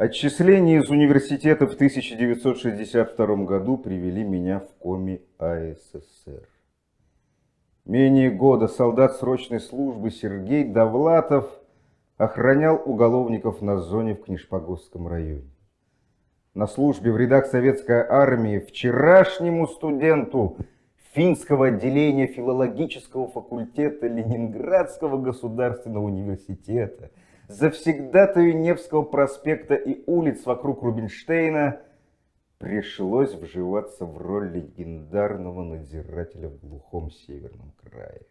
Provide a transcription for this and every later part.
Отчисления из университета в 1962 году привели меня в Коми АССР. Менее года солдат срочной службы Сергей Довлатов охранял уголовников на зоне в Книжпогосском районе. На службе в рядах советской армии вчерашнему студенту финского отделения филологического факультета Ленинградского государственного университета, завсегдатаю Невского проспекта и улиц вокруг Рубинштейна, пришлось вживаться в роль легендарного надзирателя в глухом северном крае.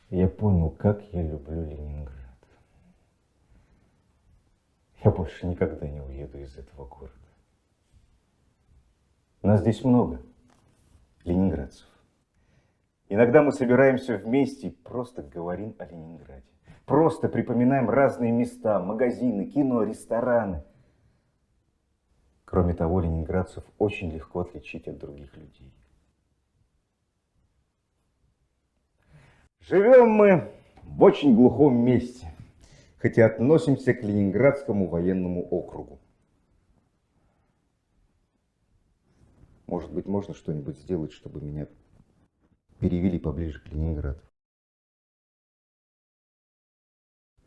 Я понял, как я люблю Ленинград. Я больше никогда не уеду из этого города. Нас здесь много, ленинградцев. Иногда мы собираемся вместе и просто говорим о Ленинграде. Просто припоминаем разные места, магазины, кино, рестораны. Кроме того, ленинградцев очень легко отличить от других людей. Живем мы в очень глухом месте, хотя относимся к Ленинградскому военному округу. Может быть, можно что-нибудь сделать, чтобы меня перевели поближе к Ленинграду?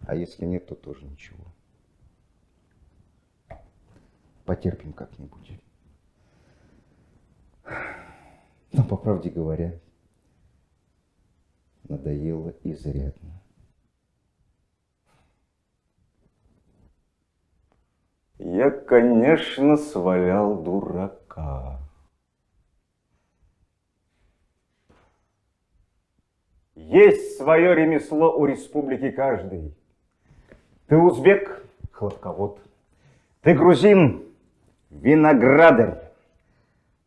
А если нет, то тоже ничего. Потерпим как-нибудь. Но, по правде говоря, надоело изрядно. Я, конечно, свалял дурака. Есть свое ремесло у республики каждый. Ты узбек – хлопковод. Ты грузин – виноградарь.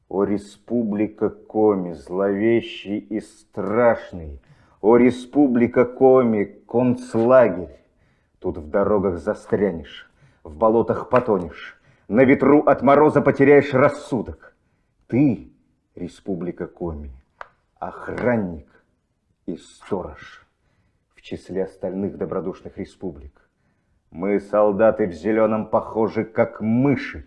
О, республика Коми, зловещий и страшный! О, республика Коми, концлагерь! Тут в дорогах застрянешь, в болотах потонешь, на ветру от мороза потеряешь рассудок. Ты, республика Коми, охранник и сторож в числе остальных добродушных республик. Мы, солдаты в зеленом, похожи, как мыши.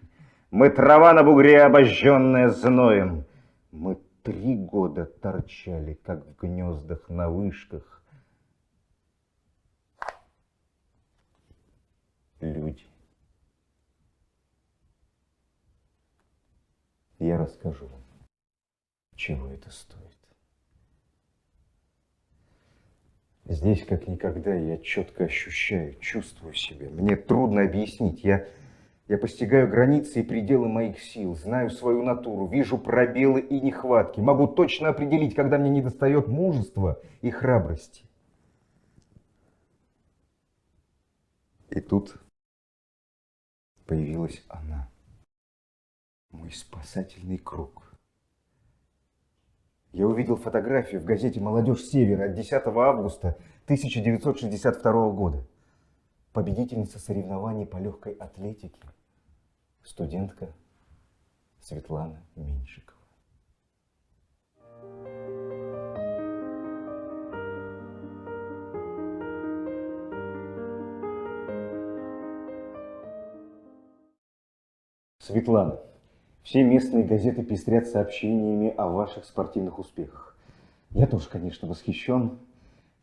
Мы трава на бугре, обожженная зноем. Мы 3 года торчали, как в гнездах на вышках. Люди. Я расскажу вам, чего это стоит. Здесь, как никогда, я четко ощущаю, чувствую себя. Мне трудно объяснить. Я постигаю границы и пределы моих сил, знаю свою натуру, вижу пробелы и нехватки, могу точно определить, когда мне недостает мужества и храбрости. И тут появилась она, мой спасательный круг. Я увидел фотографию в газете «Молодежь Севера» от 10 августа 1962 года. Победительница соревнований по легкой атлетике, студентка Светлана Меньшикова. Светлана, все местные газеты пестрят сообщениями о ваших спортивных успехах. Я тоже, конечно, восхищен.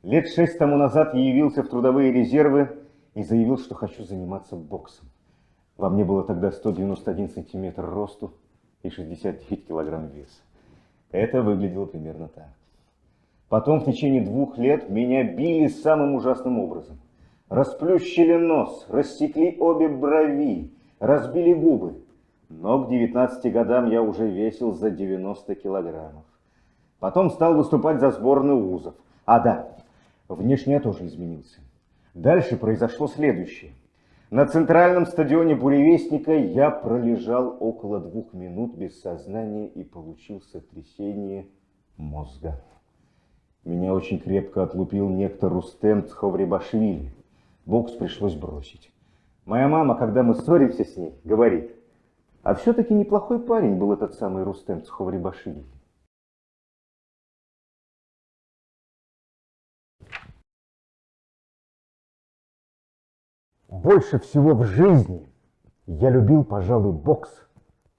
Лет 6 тому назад я явился в трудовые резервы и заявил, что хочу заниматься боксом. Во мне было тогда 191 сантиметр росту и 69 килограмм веса. Это выглядело примерно так. Потом в течение 2 лет меня били самым ужасным образом. Расплющили нос, рассекли обе брови, разбили губы. Но к 19 годам я уже весил за 90 килограммов. Потом стал выступать за сборную вузов. А да, внешне я тоже изменился. Дальше произошло следующее. На центральном стадионе «Буревестника» я пролежал около 2 минут без сознания и получил сотрясение мозга. Меня очень крепко отлупил некто Рустем Цховребашвили. Бокс пришлось бросить. Моя мама, когда мы ссоримся с ней, говорит: а все-таки неплохой парень был этот самый Рустем Цховребашвили. Больше всего в жизни я любил, пожалуй, бокс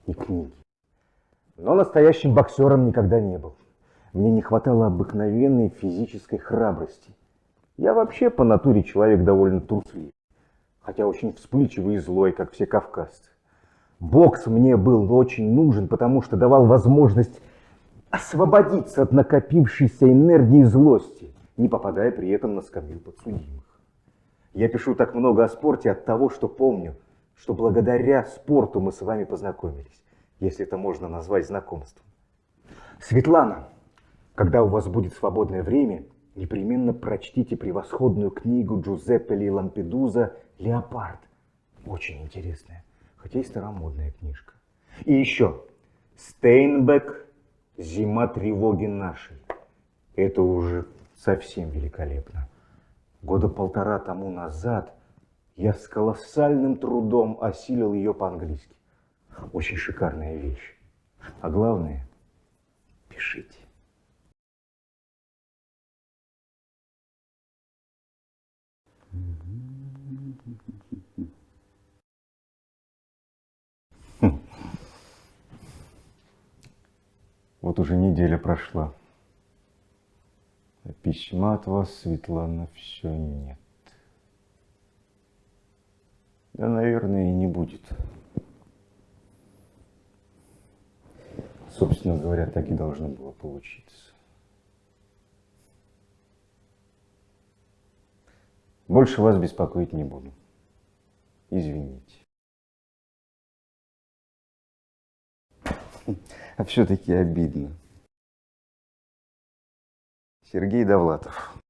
и книги. Но настоящим боксером никогда не был. Мне не хватало обыкновенной физической храбрости. Я вообще по натуре человек довольно трусливый, хотя очень вспыльчивый и злой, как все кавказцы. Бокс мне был очень нужен, потому что давал возможность освободиться от накопившейся энергии и злости, не попадая при этом на скамью подсудимых. Я пишу так много о спорте от того, что помню, что благодаря спорту мы с вами познакомились, если это можно назвать знакомством. Светлана, когда у вас будет свободное время, непременно прочтите превосходную книгу Джузеппе Ли Лампедуза «Леопард». Очень интересная, хотя и старомодная книжка. И еще Стейнбек «Зима тревоги нашей». Это уже совсем великолепно. Года полтора тому назад я с колоссальным трудом осилил ее по-английски. Очень шикарная вещь. А главное, пишите. Вот уже неделя прошла. А письма от вас, Светлана, все нет. Да, наверное, и не будет. Собственно говоря, так и должно было получиться. Больше вас беспокоить не буду. Извините. А все-таки обидно. Сергей Довлатов.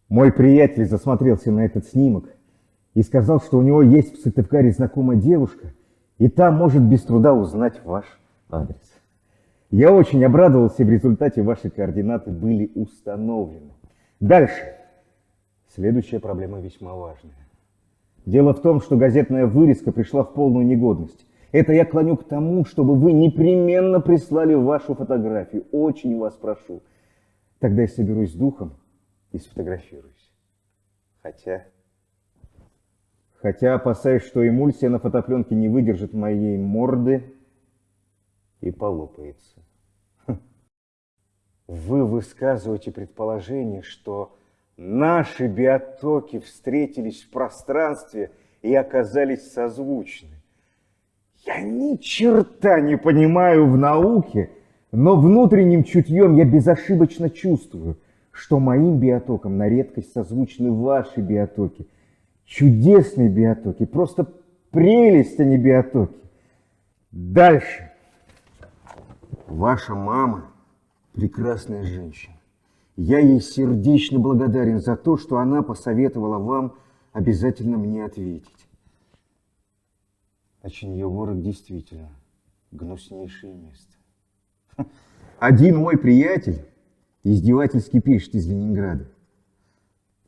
Мой приятель засмотрелся на этот снимок и сказал, что у него есть в Сыктывкаре знакомая девушка, и та может без труда узнать ваш адрес. Я очень обрадовался, и в результате ваши координаты были установлены. Дальше. Следующая проблема весьма важная. Дело в том, что газетная вырезка пришла в полную негодность. Это я клоню к тому, чтобы вы непременно прислали вашу фотографию. Очень вас прошу. Тогда я соберусь с духом и сфотографируюсь. Хотя опасаюсь, что эмульсия на фотопленке не выдержит моей морды и полопается. Вы высказываете предположение, что наши биотоки встретились в пространстве и оказались созвучны. Я ни черта не понимаю в науке, но внутренним чутьем я безошибочно чувствую, что моим биотокам на редкость созвучны ваши биотоки. Чудесные биотоки, просто прелесть, а не биотоки. Дальше. Ваша мама прекрасная женщина. Я ей сердечно благодарен за то, что она посоветовала вам обязательно мне ответить. А Чинья-Город действительно гнуснейшее место. Один мой приятель издевательски пишет из Ленинграда.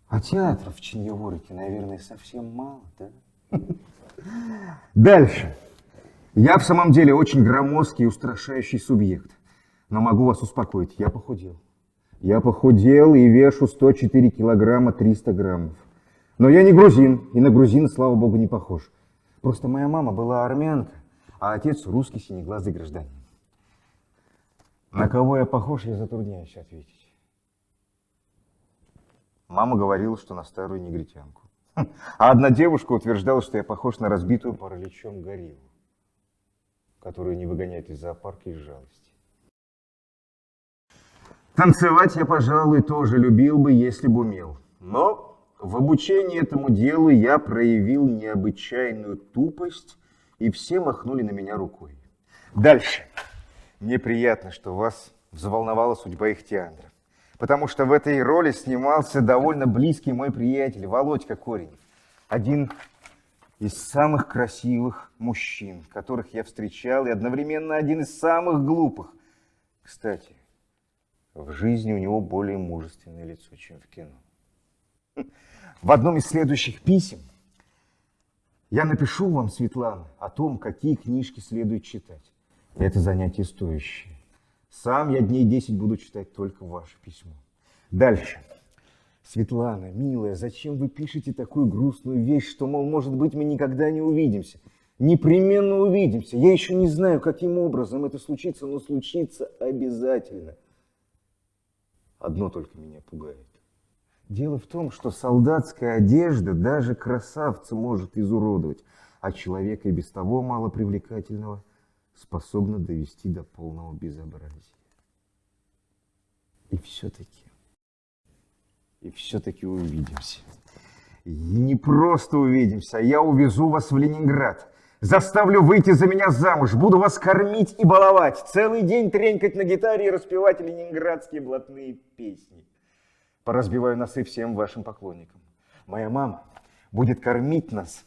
А театров в Чинья-Городе, наверное, совсем мало, да? Дальше. Я в самом деле очень громоздкий и устрашающий субъект. Но могу вас успокоить, я похудел. Я похудел и вешу 104 килограмма 300 граммов. Но я не грузин, и на грузина, слава богу, не похож. Просто моя мама была армянка, а отец русский синеглазый гражданин. На кого я похож, я затрудняюсь ответить. Мама говорила, что на старую негритянку. А одна девушка утверждала, что я похож на разбитую параличом гориллу, которую не выгоняют из зоопарка из жалости. Танцевать я, пожалуй, тоже любил бы, если бы умел. Но в обучении этому делу я проявил необычайную тупость, и все махнули на меня рукой. Дальше. Мне приятно, что вас взволновала судьба Ихтиандра, потому что в этой роли снимался довольно близкий мой приятель Володька Коренев. Один из самых красивых мужчин, которых я встречал, и одновременно один из самых глупых. Кстати, в жизни у него более мужественное лицо, чем в кино. В одном из следующих писем я напишу вам, Светлана, о том, какие книжки следует читать. Это занятие стоящее. Сам я дней 10 буду читать только ваше письмо. Дальше. Светлана, милая, зачем вы пишете такую грустную вещь, что, мол, может быть, мы никогда не увидимся? Непременно увидимся. Я еще не знаю, каким образом это случится, но случится обязательно. Одно только меня пугает. Дело в том, что солдатская одежда даже красавца может изуродовать, а человека и без того малопривлекательного способна довести до полного безобразия. И все-таки увидимся. И не просто увидимся, а я увезу вас в Ленинград. Заставлю выйти за меня замуж, буду вас кормить и баловать, целый день тренькать на гитаре и распевать ленинградские блатные песни. Поразбиваю носы всем вашим поклонникам. Моя мама будет кормить нас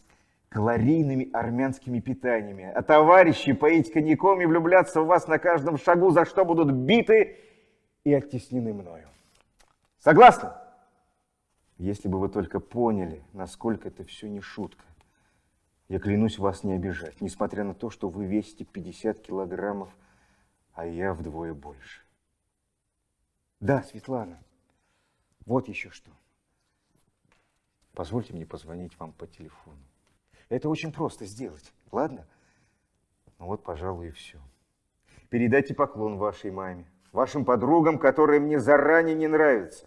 калорийными армянскими питаниями, а товарищи поить коньяком и влюбляться в вас на каждом шагу, за что будут биты и оттеснены мною. Согласны? Если бы вы только поняли, насколько это все не шутка. Я клянусь вас не обижать, несмотря на то, что вы весите 50 килограммов, а я вдвое больше. Да, Светлана, вот еще что. Позвольте мне позвонить вам по телефону. Это очень просто сделать, ладно? Ну вот, пожалуй, и все. Передайте поклон вашей маме, вашим подругам, которые мне заранее не нравятся.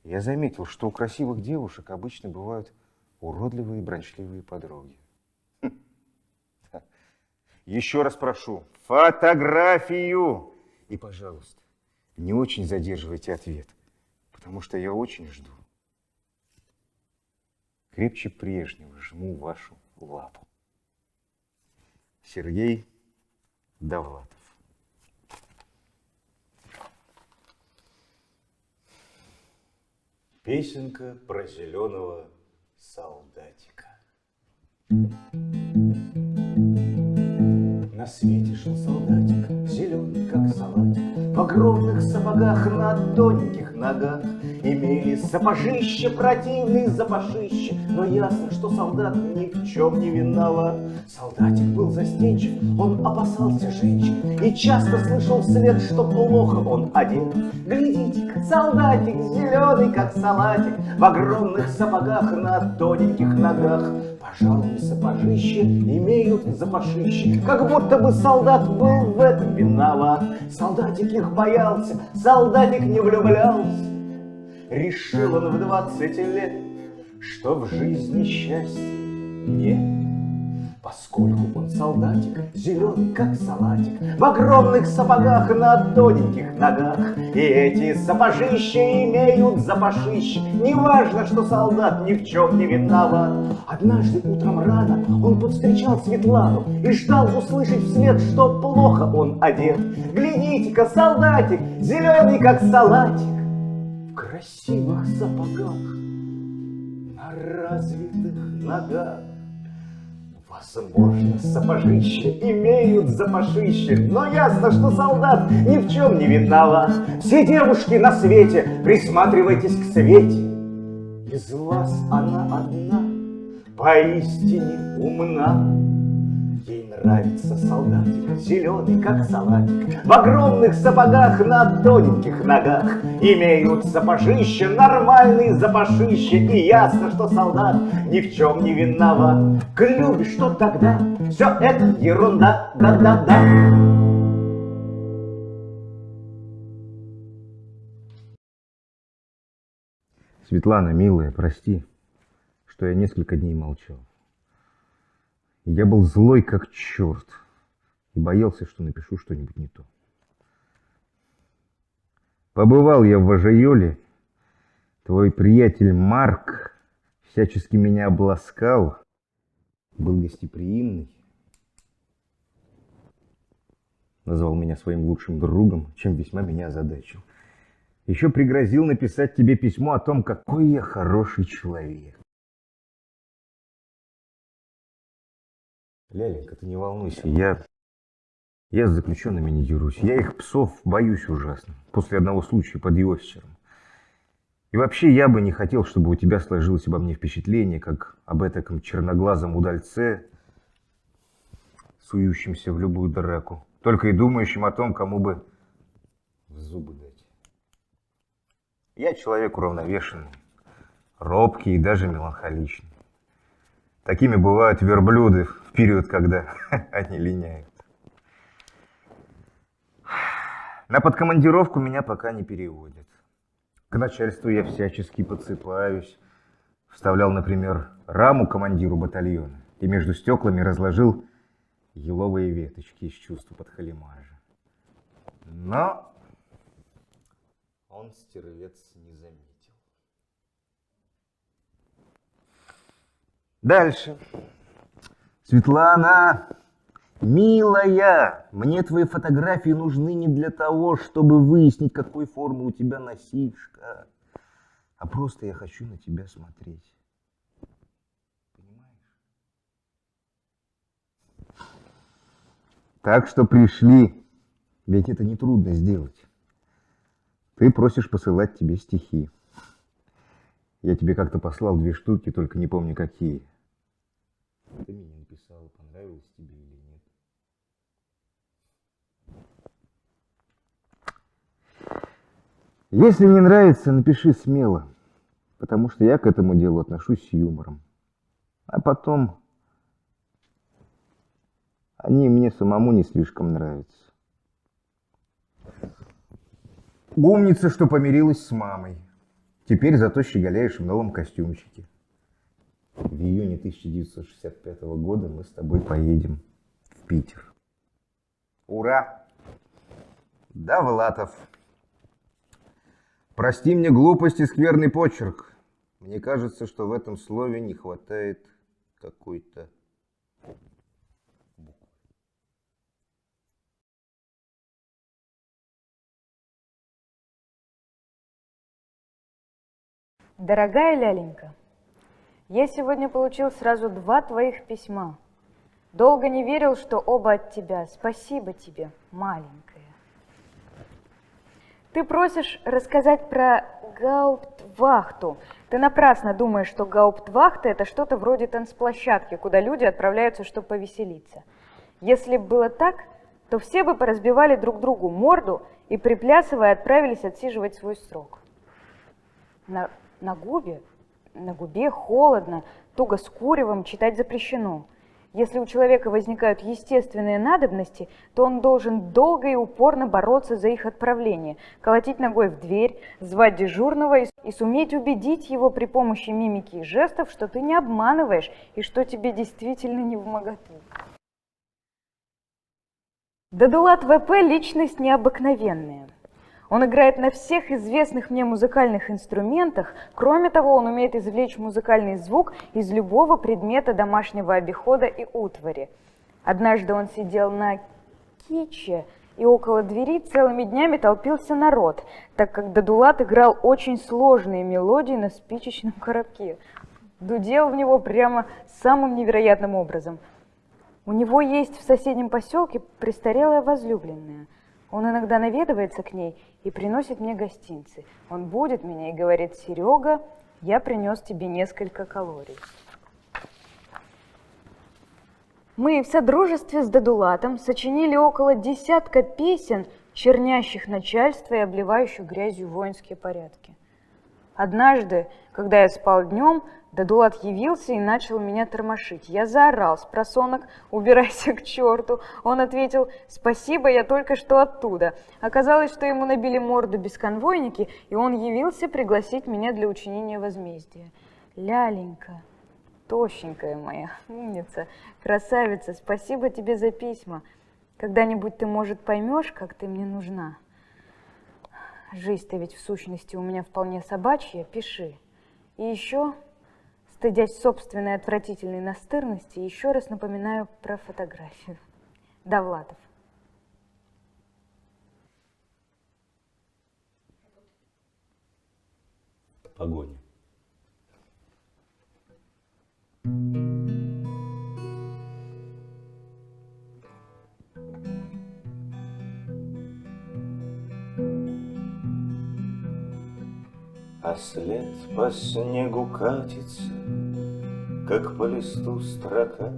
Я заметил, что у красивых девушек обычно бывают уродливые и брончливые подруги. Еще раз прошу, фотографию! И, пожалуйста, не очень задерживайте ответ, потому что я очень жду. Крепче прежнего жму вашу лапу. Сергей Довлатов. Песенка про зеленого солдатика. На свете шел солдатик, зеленый как салатик, в огромных сапогах на тоненьких ногах. Имели сапожище, противные запашище, но ясно, что солдат ни в чем не виноват. Солдатик был застенчив, он опасался женщин и часто слышал вслед, что плохо он одет. Глядите-ка, солдатик зеленый, как салатик, в огромных сапогах на тоненьких ногах. Пожалуй, сапожище имеют запашище, как будто бы солдат был в этом виноват. Солдатик их боялся, солдатик не влюблялся. Решил он в 20 лет, что в жизни счастья нет. Поскольку он солдатик, зеленый как салатик, в огромных сапогах на тоненьких ногах. И эти сапожища имеют запашище, неважно, что солдат ни в чем не виноват. Однажды утром рано он повстречал Светлану и ждал услышать вслед, что плохо он одет. Глядите-ка, солдатик, зеленый как салатик, в красивых сапогах, на развитых ногах. Возможно, сапожища имеют запашище, но ясно, что солдат ни в чем не виноват. Все девушки на свете, присматривайтесь к Свете. Из вас она одна, поистине умна. Ей нравится солдатик, зеленый как салатик, в огромных сапогах на тоненьких ногах. Имеют сапожище, нормальные запашище, и ясно, что солдат ни в чем не виноват. Клюбишь, что тогда? Все это ерунда, да-да-да. Светлана, милая, прости, что я несколько дней молчал. Я был злой как черт и боялся, что напишу что-нибудь не то. Побывал я в Важайоле, твой приятель Марк всячески меня обласкал, был гостеприимный, назвал меня своим лучшим другом, чем весьма меня озадачил. Еще пригрозил написать тебе письмо о том, какой я хороший человек. Ляленька, ты не волнуйся, я с заключенными не дерусь. Я их псов боюсь ужасно, после одного случая под Иостером. И вообще я бы не хотел, чтобы у тебя сложилось обо мне впечатление, как об этаком черноглазом удальце, сующемся в любую драку. только и думающим о том, кому бы в зубы дать. Я человек уравновешенный, робкий и даже меланхоличный. Такими бывают верблюды в период, когда они линяют. На подкомандировку меня пока не переводят. К начальству я всячески подсыпаюсь. Вставлял, например, раму командиру батальона и между стеклами разложил еловые веточки из чувства подхалимажа. Но он, стервец, не заметил. Дальше. Светлана, милая, мне твои фотографии нужны не для того, чтобы выяснить, какой формы у тебя носишка, а просто я хочу на тебя смотреть. Понимаешь? Так что пришли, ведь это нетрудно сделать. Ты просишь посылать тебе стихи. Я тебе как-то послал 2 штуки, только не помню какие. Ты мне не написала, понравилось тебе или нет. Если не нравится, напиши смело, потому что я к этому делу отношусь с юмором. А потом они мне самому не слишком нравятся. Умница, что помирилась с мамой. Теперь зато щеголяешь в новом костюмчике. В июне 1965 года мы с тобой поедем в Питер. Ура! Довлатов. Прости мне глупость и скверный почерк. Мне кажется, что в этом слове не хватает какой-то буквы. Дорогая Ляленька, я сегодня получил сразу 2 твоих письма. Долго не верил, что оба от тебя. Спасибо тебе, маленькая. Ты просишь рассказать про гауптвахту. Ты напрасно думаешь, что гауптвахта – это что-то вроде танцплощадки, куда люди отправляются, чтобы повеселиться. Если бы было так, то все бы поразбивали друг другу морду и, приплясывая, отправились отсиживать свой срок. На губе холодно, туго с куревом, читать запрещено. Если у человека возникают естественные надобности, то он должен долго и упорно бороться за их отправление, колотить ногой в дверь, звать дежурного и суметь убедить его при помощи мимики и жестов, что ты не обманываешь и что тебе действительно невмоготу. Дадулат ВП – личность необыкновенная. Он играет на всех известных мне музыкальных инструментах. Кроме того, он умеет извлечь музыкальный звук из любого предмета домашнего обихода и утвари. Однажды он сидел на киче, и около двери целыми днями толпился народ, так как Дадулат играл очень сложные мелодии на спичечном коробке. Дудел в него прямо самым невероятным образом. У него есть в соседнем поселке престарелая возлюбленная. Он иногда наведывается к ней и приносит мне гостинцы. Он будет меня и говорит: «Серега, я принес тебе несколько калорий». Мы в содружестве с Дадулатом сочинили около 10 песен, чернящих начальство и обливающих грязью воинские порядки. Однажды, когда я спал днем, Дадулат явился и начал меня тормошить. Я заорал с просонок: «Убирайся к черту!» Он ответил: «Спасибо, я только что оттуда». Оказалось, что ему набили морду бесконвойники, и он явился пригласить меня для учинения возмездия. Ляленька, тощенькая моя, умница, красавица, спасибо тебе за письма. Когда-нибудь ты, может, поймешь, как ты мне нужна. Жизнь-то ведь в сущности у меня вполне собачья, пиши. И еще, стыдясь собственной отвратительной настырности, еще раз напоминаю про фотографию. Довлатов. Погоня. А след по снегу катится, как по листу строка,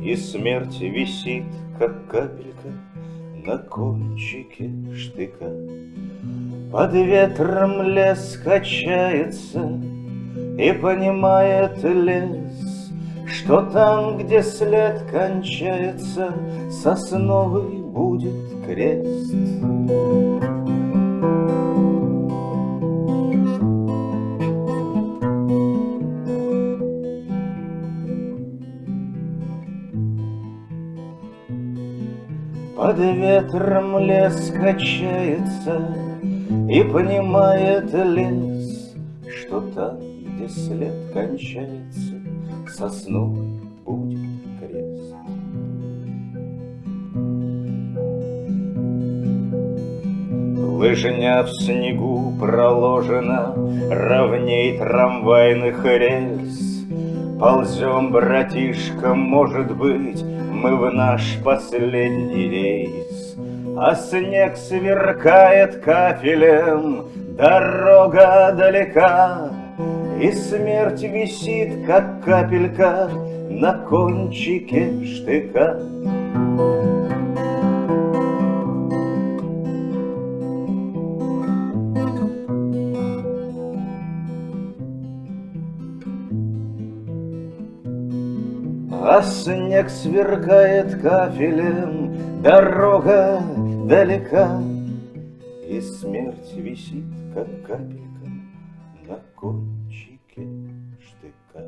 и смерть висит, как капелька на кончике штыка. Под ветром лес качается, и понимает лес, что там, где след кончается, сосновый будет крест. Под ветром лес качается, и понимает лес, что там, где след кончается, сосновый будет крест. Лыжня в снегу проложена ровней трамвайных рельс. Ползем, братишка, может быть, мы в наш последний рейс. А снег сверкает кафелем, дорога далека, и смерть висит, как капелька, на кончике штыка. А снег сверкает кафелем, дорога далека, и смерть висит, как капелька, на кончике штыка.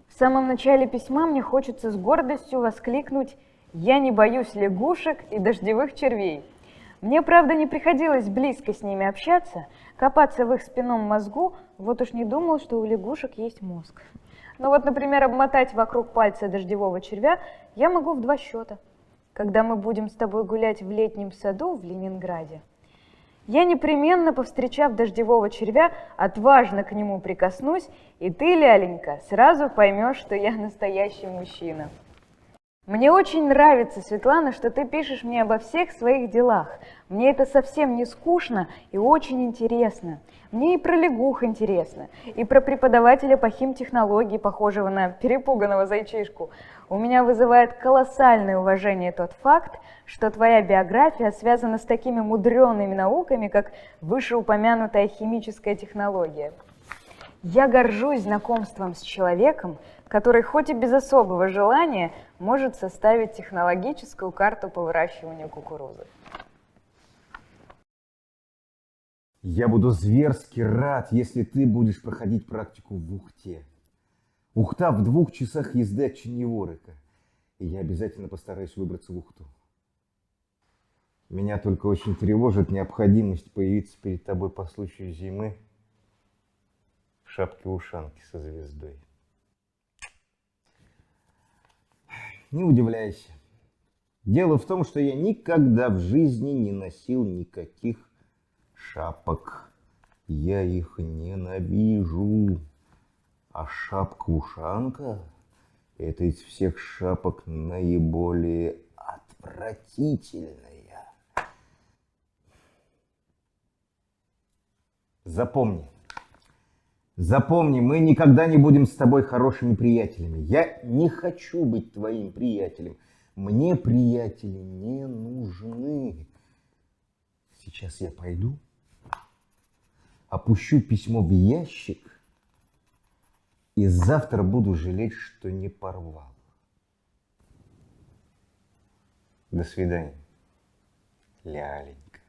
В самом начале письма мне хочется с гордостью воскликнуть: «Я не боюсь лягушек и дождевых червей». Мне, правда, не приходилось близко с ними общаться, копаться в их спинном мозгу, вот уж не думал, что у лягушек есть мозг. Но вот, например, обмотать вокруг пальца дождевого червя я могу в 2 счета, когда мы будем с тобой гулять в летнем саду в Ленинграде. Я непременно, повстречав дождевого червя, отважно к нему прикоснусь, и ты, ляленька, сразу поймешь, что я настоящий мужчина. Мне очень нравится, Светлана, что ты пишешь мне обо всех своих делах. Мне это совсем не скучно и очень интересно. Мне и про лягух интересно, и про преподавателя по химтехнологии, похожего на перепуганного зайчишку. У меня вызывает колоссальное уважение тот факт, что твоя биография связана с такими мудреными науками, как вышеупомянутая химическая технология. Я горжусь знакомством с человеком, который хоть и без особого желания может составить технологическую карту по выращиванию кукурузы. Я буду зверски рад, если ты будешь проходить практику в Ухте. Ухта в 2 часах езды от Чиньеворыка. И я обязательно постараюсь выбраться в Ухту. Меня только очень тревожит необходимость появиться перед тобой по случаю зимы в шапке-ушанке со звездой. Не удивляйся. Дело в том, что я никогда в жизни не носил никаких шапок. Я их ненавижу. А шапка-ушанка – это из всех шапок наиболее отвратительная. Запомни. Запомни, мы никогда не будем с тобой хорошими приятелями. Я не хочу быть твоим приятелем. Мне приятели не нужны. Сейчас я пойду, опущу письмо в ящик и завтра буду жалеть, что не порвал. До свидания, ляленька.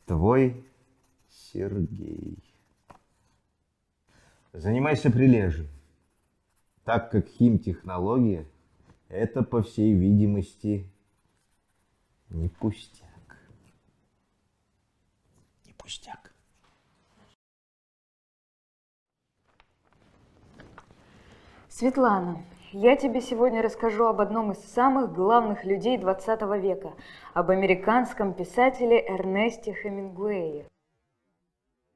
Твой Сергей. Занимайся прилежно, так как химтехнология – это, по всей видимости, не пустяк. Не пустяк. Светлана, я тебе сегодня расскажу об одном из самых главных людей 20 века, об американском писателе Эрнесте Хемингуэе.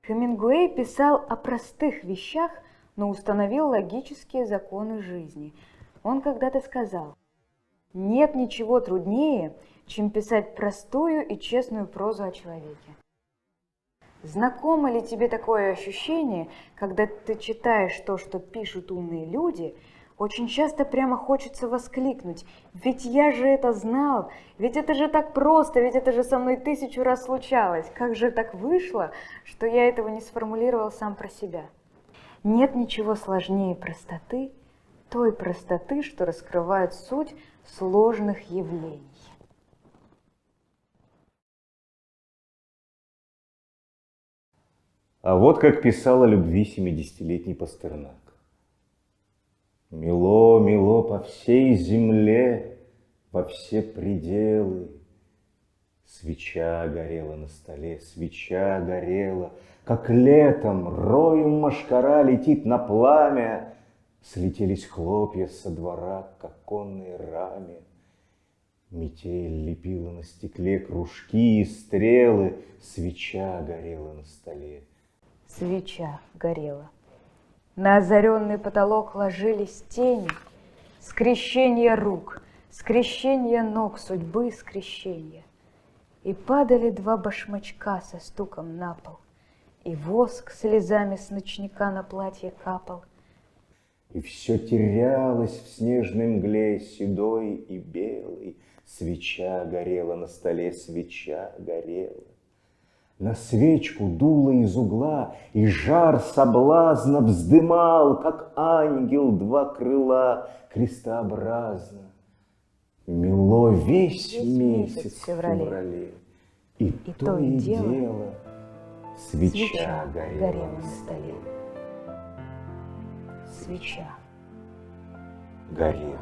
Хемингуэй писал о простых вещах, но установил логические законы жизни. Он когда-то сказал: «Нет ничего труднее, чем писать простую и честную прозу о человеке». знакомо ли тебе такое ощущение, когда ты читаешь то, что пишут умные люди, очень часто прямо хочется воскликнуть: ведь я же это знал, ведь это же так просто, ведь это же со мной 1000 раз случалось. Как же так вышло, что я этого не сформулировал сам про себя? Нет ничего сложнее простоты, той простоты, что раскрывает суть сложных явлений. А вот как писал о любви 70-летний Пастернак. Мело, мело по всей земле, во все пределы. Свеча горела на столе, свеча горела, как летом роем мошкара летит на пламя. Слетелись хлопья со двора к оконной раме. Метель лепила на стекле кружки и стрелы, свеча горела на столе. Свеча горела. На озаренный потолок ложились тени, скрещение рук, скрещение ног судьбы, скрещение. И падали 2 башмачка со стуком на пол, и воск слезами с ночника на платье капал. И все терялось в снежной мгле, седой и белой. Свеча горела на столе, свеча горела. На свечку дуло из угла, и жар соблазна вздымал, как ангел 2 крыла крестообразно. Мело весь месяц в феврале, и то и дело свеча горела на столе. Свеча горела.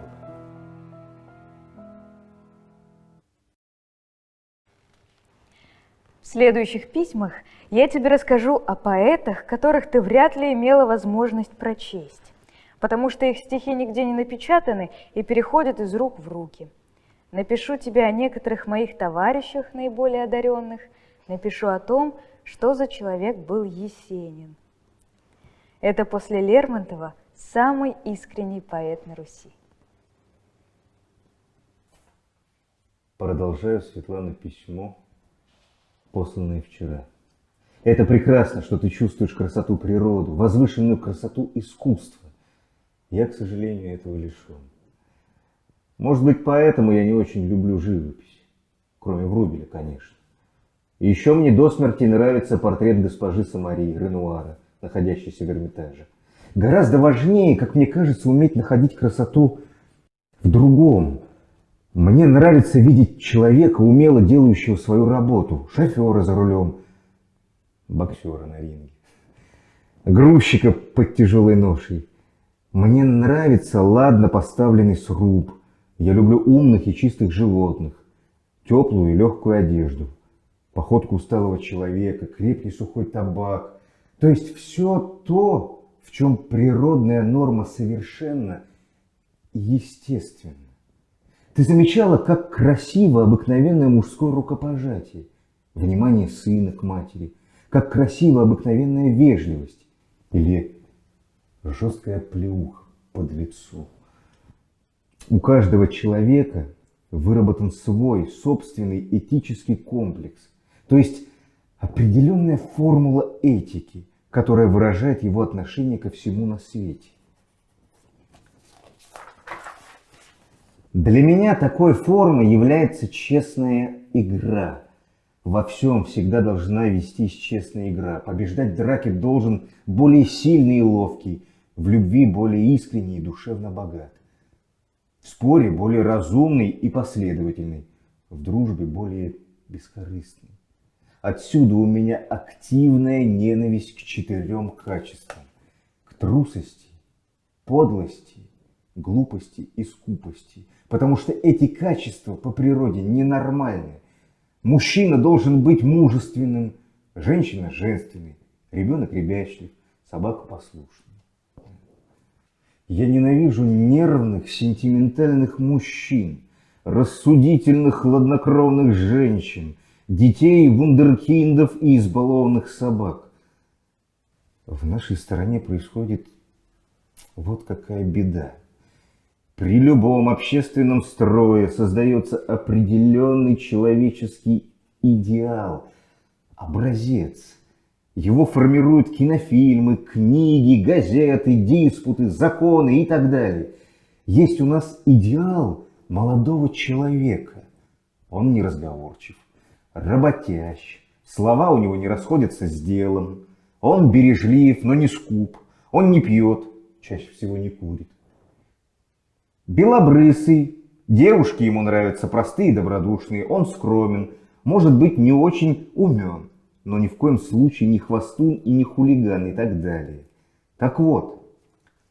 В следующих письмах я тебе расскажу о поэтах, которых ты вряд ли имела возможность прочесть, потому что их стихи нигде не напечатаны и переходят из рук в руки. Напишу тебе о некоторых моих товарищах, наиболее одаренных, напишу о том, что за человек был Есенин. Это после Лермонтова самый искренний поэт на Руси. Продолжаю, Светлана, письмо, посланное вчера. Это прекрасно, что ты чувствуешь красоту природы, возвышенную красоту искусства. Я, к сожалению, этого лишен. Может быть, поэтому я не очень люблю живопись, кроме Врубеля, конечно. И еще мне до смерти нравится портрет госпожи Самарии Ренуара, находящийся в Эрмитаже. Гораздо важнее, как мне кажется, уметь находить красоту в другом. Мне нравится видеть человека, умело делающего свою работу, шофера за рулем, боксера на ринге, грузчика под тяжелой ношей. Мне нравится ладно поставленный сруб. Я люблю умных и чистых животных, теплую и легкую одежду, походку усталого человека, крепкий сухой табак. То есть все то, в чем природная норма совершенно естественна. Ты замечала, как красиво обыкновенное мужское рукопожатие, внимание сына к матери, как красиво обыкновенная вежливость или жесткая плеуха под лицо. У каждого человека выработан свой собственный этический комплекс, то есть определенная формула этики, которая выражает его отношение ко всему на свете. Для меня такой формой является честная игра. Во всем всегда должна вестись честная игра. Побеждать в драке должен более сильный и ловкий, в любви более искренний и душевно богат, в споре более разумный и последовательный, в дружбе более бескорыстный. Отсюда у меня активная ненависть к 4 качествам: к трусости, подлости, глупости и скупости. Потому что эти качества по природе ненормальны. Мужчина должен быть мужественным, женщина женственной, ребенок ребячлив, собака послушной. Я ненавижу нервных, сентиментальных мужчин, рассудительных, хладнокровных женщин, детей, вундеркиндов и избалованных собак. В нашей стране происходит вот какая беда. При любом общественном строе создается определенный человеческий идеал, образец, Его формируют кинофильмы, книги, газеты, диспуты, законы и так далее. Есть у нас идеал молодого человека. Он неразговорчив, работящ, слова у него не расходятся с делом. Он бережлив, но не скуп. Он не пьет, чаще всего не курит. Белобрысый, девушки ему нравятся простые и добродушные. Он скромен, может быть не очень умен, но ни в коем случае не хвастун и не хулиган и так далее. Так вот,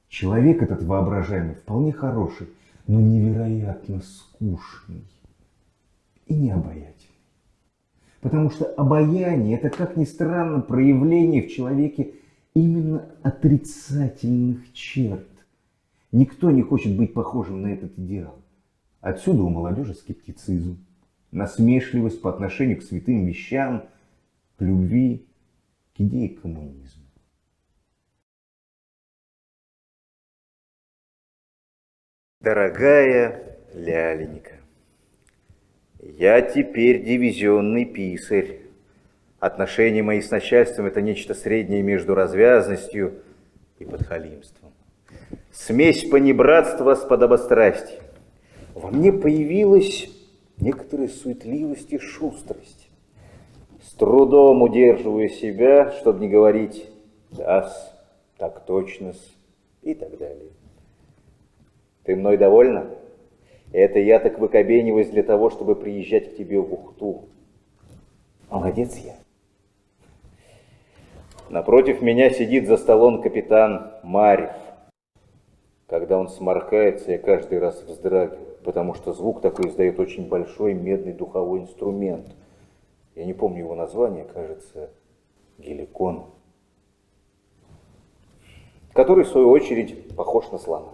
человек этот воображаемый вполне хороший, но невероятно скучный и необаятельный. Потому что обаяние — это, как ни странно, проявление в человеке именно отрицательных черт. Никто не хочет быть похожим на этот идеал. Отсюда у молодежи скептицизм, насмешливость по отношению к святым вещам, к любви, к идее коммунизма. Дорогая Ляленька, я теперь дивизионный писарь. Отношения мои с начальством — это нечто среднее между развязностью и подхалимством. Смесь понебратства с подобострастием. Во мне появилась некоторая суетливость и шустрость. С трудом удерживаю себя, чтобы не говорить «да-с», «так точно-с» и так далее. Ты мной довольна? Это я так выкобениваюсь для того, чтобы приезжать к тебе в Ухту. Молодец я. Напротив меня сидит за столом капитан Марьев. Когда он сморкается, я каждый раз вздрагиваю, потому что звук такой издает очень большой медный духовой инструмент. Я не помню его название, кажется, геликон, который, в свою очередь, похож на слона.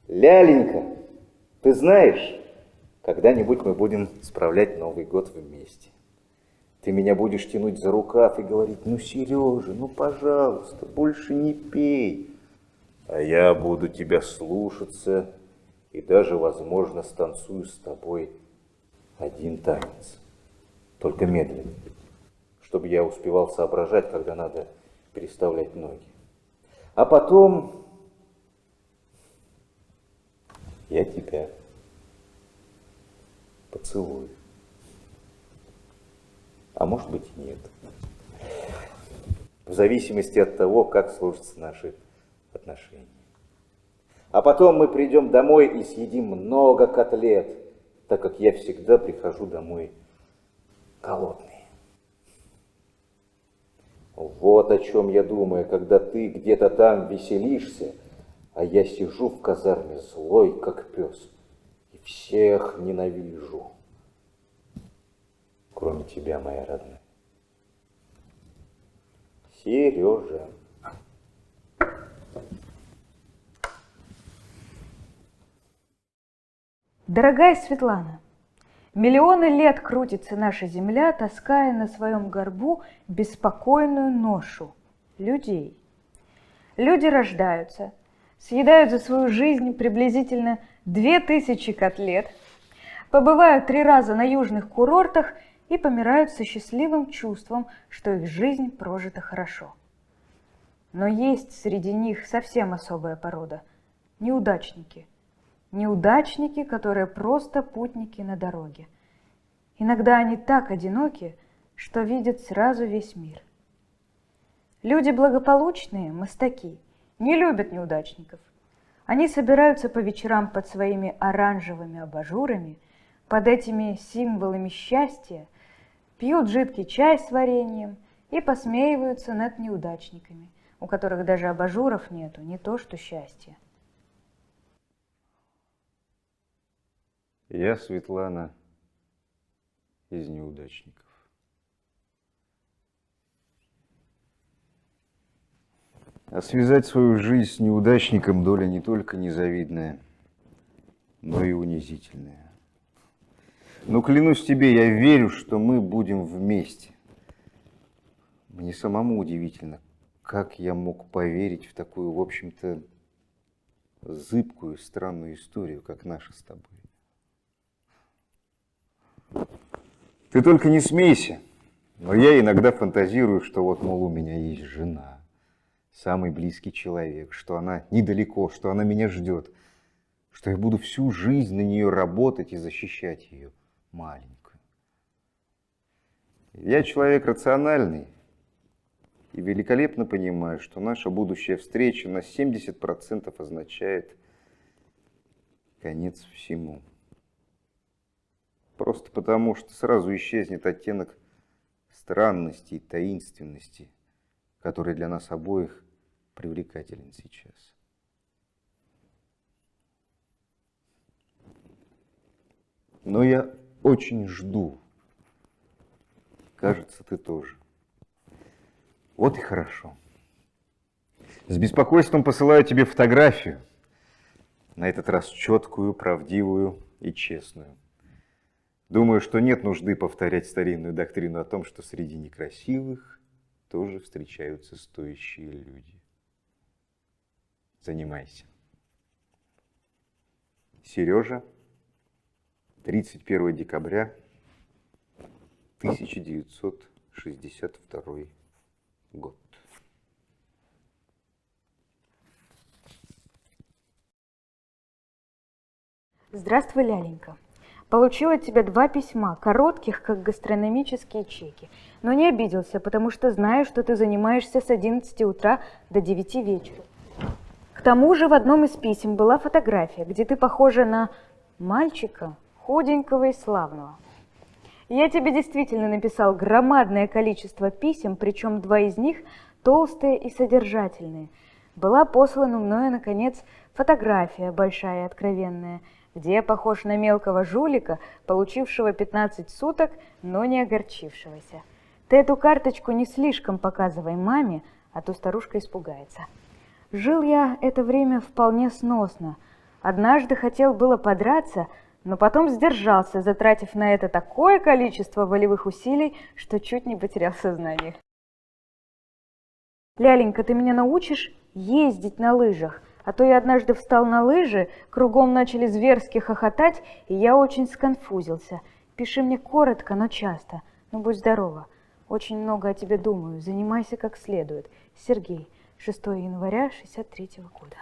Ляленька, ты знаешь, когда-нибудь мы будем справлять Новый год вместе. Ты меня будешь тянуть за рукав и говорить: ну, Сережа, ну, пожалуйста, больше не пей. А я буду тебя слушаться и даже, возможно, станцую с тобой один танец. Только медленно, чтобы я успевал соображать, когда надо переставлять ноги. А потом я тебя поцелую. А может быть и нет. В зависимости от того, как сложатся наши отношения. А потом мы придем домой и съедим много котлет, так как я всегда прихожу домой голодный. Вот о чем я думаю, когда ты где-то там веселишься, а я сижу в казарме злой, как пес, и всех ненавижу, кроме тебя, моя родная. Сережа. Дорогая Светлана, миллионы лет крутится наша земля, таская на своем горбу беспокойную ношу людей. Люди рождаются, съедают за свою жизнь приблизительно 2000 котлет, побывают 3 раза на южных курортах и помирают со счастливым чувством, что их жизнь прожита хорошо. Но есть среди них совсем особая порода – неудачники. Неудачники, которые просто путники на дороге. Иногда они так одиноки, что видят сразу весь мир. Люди благополучные, мастаки, не любят неудачников. Они собираются по вечерам под своими оранжевыми абажурами, под этими символами счастья, пьют жидкий чай с вареньем и посмеиваются над неудачниками, у которых даже абажуров нету, не то что счастья. Я, Светлана, из неудачников. А связать свою жизнь с неудачником доля не только незавидная, но и унизительная. Но клянусь тебе, я верю, что мы будем вместе. Мне самому удивительно, как я мог поверить в такую, в общем-то, зыбкую, странную историю, как наша с тобой. Ты только не смейся. Но я иногда фантазирую, что вот, мол, у меня есть жена, самый близкий человек, что она недалеко, что она меня ждет, что я буду всю жизнь на нее работать и защищать ее маленькую. Я человек рациональный и великолепно понимаю, что наша будущая встреча на 70% означает конец всему. Просто потому, что сразу исчезнет оттенок странности и таинственности, который для нас обоих привлекателен сейчас. Но я очень жду. Кажется, ты тоже. Вот и хорошо. С беспокойством посылаю тебе фотографию. На этот раз четкую, правдивую и честную. Думаю, что нет нужды повторять старинную доктрину о том, что среди некрасивых тоже встречаются стоящие люди. Занимайся. Сережа, 31 декабря 1962 год. Здравствуй, Ляленька. Получила от тебя 2 письма, коротких, как гастрономические чеки. Но не обиделся, потому что знаю, что ты занимаешься с 11 утра до 9 вечера. К тому же в одном из писем была фотография, где ты похожа на мальчика, худенького и славного. Я тебе действительно написал громадное количество писем, причем 2 из них толстые и содержательные. Была послана мною, наконец, фотография большая и откровенная, где я похож на мелкого жулика, получившего 15 суток, но не огорчившегося. Ты эту карточку не слишком показывай маме, а то старушка испугается. Жил я это время вполне сносно. Однажды хотел было подраться, но потом сдержался, затратив на это такое количество волевых усилий, что чуть не потерял сознание. Ляленька, ты меня научишь ездить на лыжах? А то я однажды встал на лыжи, кругом начали зверски хохотать, и я очень сконфузился. Пиши мне коротко, но часто. Ну, будь здорова. Очень много о тебе думаю. Занимайся как следует. Сергей, 6 января 1963 года.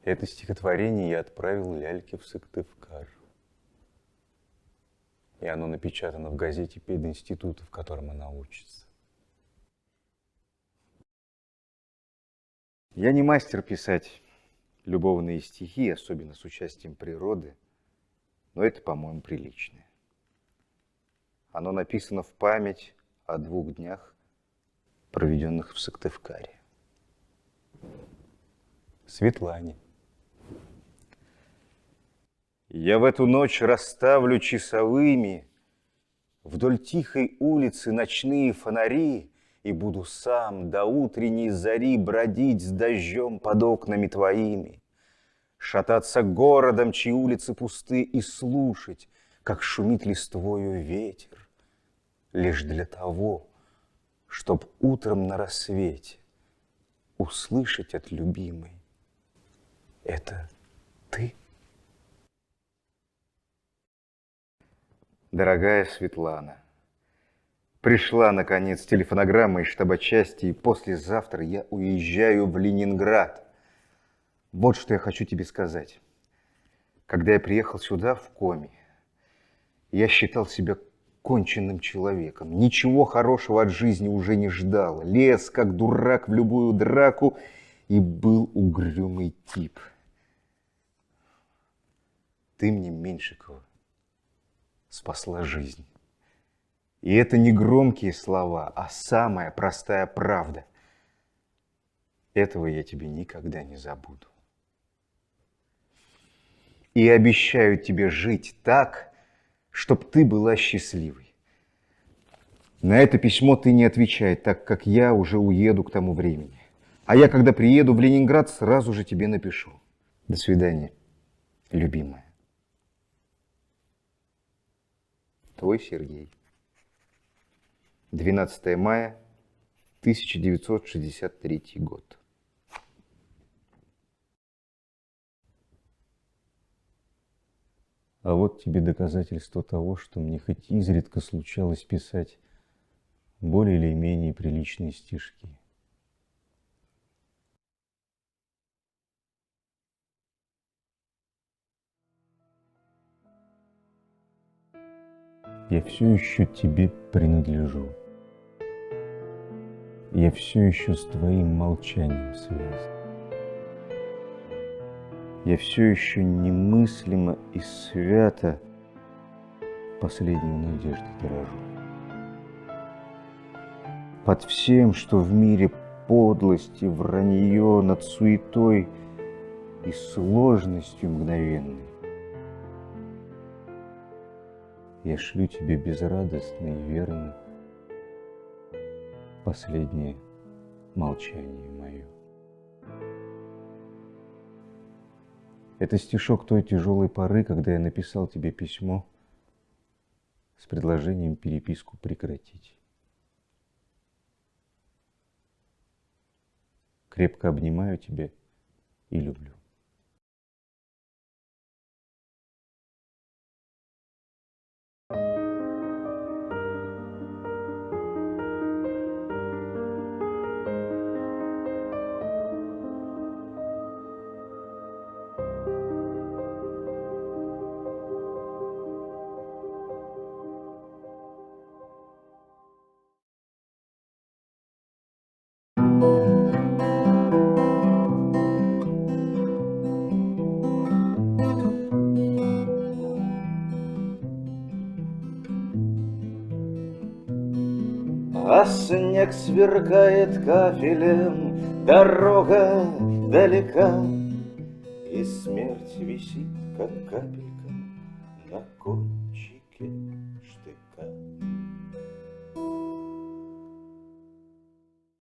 Это стихотворение я отправил Ляльке в Сыктывкар. И оно напечатано в газете пединститута, в котором она учится. Я не мастер писать любовные стихи, особенно с участием природы, но это, по-моему, приличное. Оно написано в память о 2 днях, проведенных в Сыктывкаре. Светлане. Я в эту ночь расставлю часовыми вдоль тихой улицы ночные фонари и буду сам до утренней зари бродить с дождем под окнами твоими, шататься городом, чьи улицы пусты, и слушать, как шумит листвою ветер, лишь для того, чтоб утром на рассвете услышать от любимой: это ты? Дорогая Светлана, пришла, наконец, телефонограмма из штаба части, и послезавтра я уезжаю в Ленинград. Вот что я хочу тебе сказать. Когда я приехал сюда в коме, я считал себя конченным человеком. Ничего хорошего от жизни уже не ждал. Лез, как дурак, в любую драку и был угрюмый тип. Ты мне, Меньшикова, спасла жизнь. И это не громкие слова, а самая простая правда. Этого я тебе никогда не забуду. И обещаю тебе жить так, чтоб ты была счастливой. На это письмо ты не отвечай, так как я уже уеду к тому времени. А я, когда приеду в Ленинград, сразу же тебе напишу. До свидания, любимая. Твой Сергей. 12 мая 1963 год. А вот тебе доказательство того, что мне хоть изредка случалось писать более или менее приличные стишки. Я все еще тебе принадлежу. Я все еще с твоим молчанием связан. Я все еще немыслимо и свято последнюю надежду дорожу. Под всем, что в мире подлости, вранье, над суетой и сложностью мгновенной, я шлю тебе безрадостно и верно последнее молчание мое. Это стишок той тяжелой поры, когда я написал тебе письмо с предложением переписку прекратить. Крепко обнимаю тебя и люблю. А снег сверкает кафелем, дорога далека, и смерть висит, как капелька на кончике